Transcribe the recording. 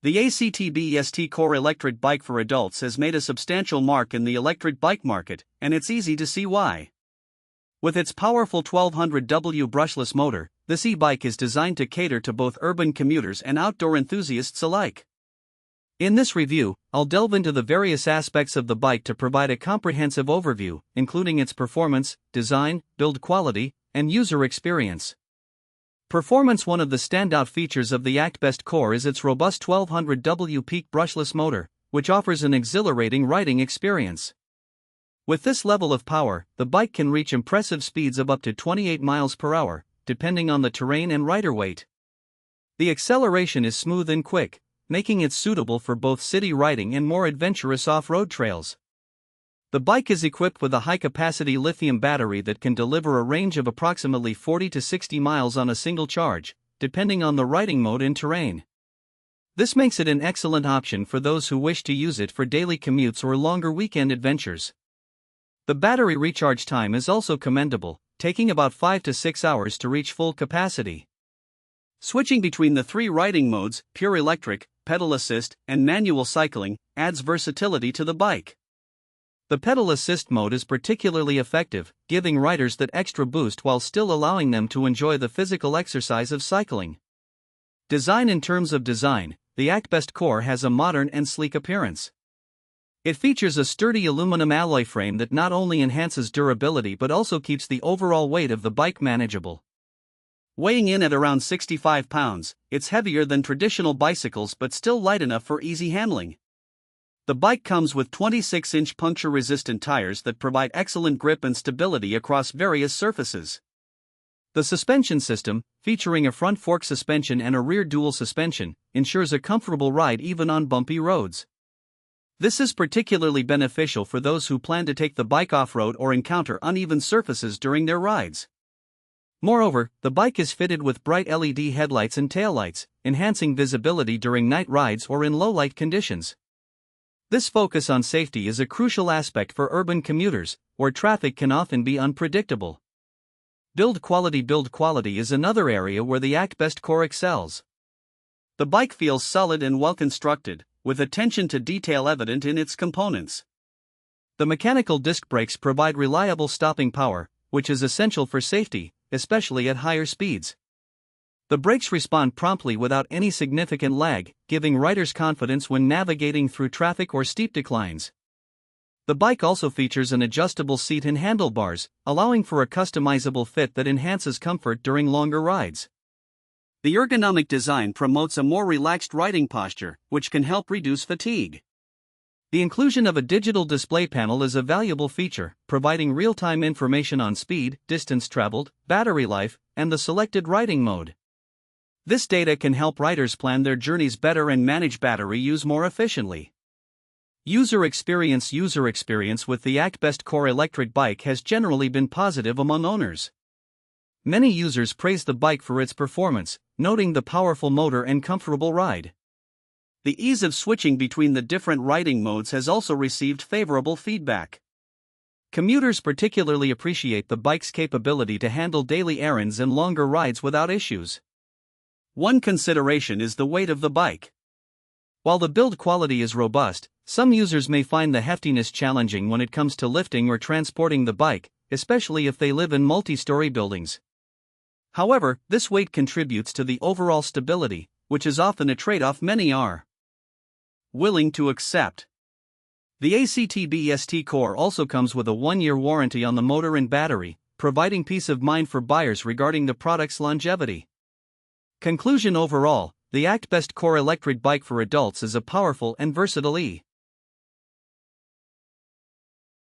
The ACTBEST Core Electric Bike for adults has made a substantial mark in the electric bike market, and it's easy to see why. With its powerful 1200W brushless motor, this e-bike is designed to cater to both urban commuters and outdoor enthusiasts alike. In this review, I'll delve into the various aspects of the bike to provide a comprehensive overview, including its performance, design, build quality, and user experience. Performance. One of the standout features of the ACTBEST Core is its robust 1200W peak brushless motor, which offers an exhilarating riding experience. With this level of power, the bike can reach impressive speeds of up to 28 miles per hour, depending on the terrain and rider weight. The acceleration is smooth and quick, making it suitable for both city riding and more adventurous off-road trails. The bike is equipped with a high-capacity lithium battery that can deliver a range of approximately 40 to 60 miles on a single charge, depending on the riding mode and terrain. This makes it an excellent option for those who wish to use it for daily commutes or longer weekend adventures. The battery recharge time is also commendable, taking about 5 to 6 hours to reach full capacity. Switching between the three riding modes, pure electric, pedal assist, and manual cycling, adds versatility to the bike. The pedal assist mode is particularly effective, giving riders that extra boost while still allowing them to enjoy the physical exercise of cycling. Design. In terms of design, the ACTBEST Core has a modern and sleek appearance. It features a sturdy aluminum alloy frame that not only enhances durability but also keeps the overall weight of the bike manageable. Weighing in at around 65 pounds, it's heavier than traditional bicycles but still light enough for easy handling. The bike comes with 26-inch puncture-resistant tires that provide excellent grip and stability across various surfaces. The suspension system, featuring a front fork suspension and a rear dual suspension, ensures a comfortable ride even on bumpy roads. This is particularly beneficial for those who plan to take the bike off-road or encounter uneven surfaces during their rides. Moreover, the bike is fitted with bright LED headlights and taillights, enhancing visibility during night rides or in low-light conditions. This focus on safety is a crucial aspect for urban commuters, where traffic can often be unpredictable. Build quality. Build quality is another area where the ACTBEST Core excels. The bike feels solid and well constructed, with attention to detail evident in its components. The mechanical disc brakes provide reliable stopping power, which is essential for safety, especially at higher speeds. The brakes respond promptly without any significant lag, giving riders confidence when navigating through traffic or steep declines. The bike also features an adjustable seat and handlebars, allowing for a customizable fit that enhances comfort during longer rides. The ergonomic design promotes a more relaxed riding posture, which can help reduce fatigue. The inclusion of a digital display panel is a valuable feature, providing real-time information on speed, distance traveled, battery life, and the selected riding mode. This data can help riders plan their journeys better and manage battery use more efficiently. User experience. User experience with the ACTBEST Core Electric Bike has generally been positive among owners. Many users praise the bike for its performance, noting the powerful motor and comfortable ride. The ease of switching between the different riding modes has also received favorable feedback. Commuters particularly appreciate the bike's capability to handle daily errands and longer rides without issues. One consideration is the weight of the bike. While the build quality is robust, some users may find the heftiness challenging when it comes to lifting or transporting the bike, especially if they live in multi-story buildings. However, this weight contributes to the overall stability, which is often a trade-off many are willing to accept. The ACTBEST Core also comes with a 1-year warranty on the motor and battery, providing peace of mind for buyers regarding the product's longevity. Conclusion. Overall, the ACTBEST Core Electric Bike for adults is a powerful and versatile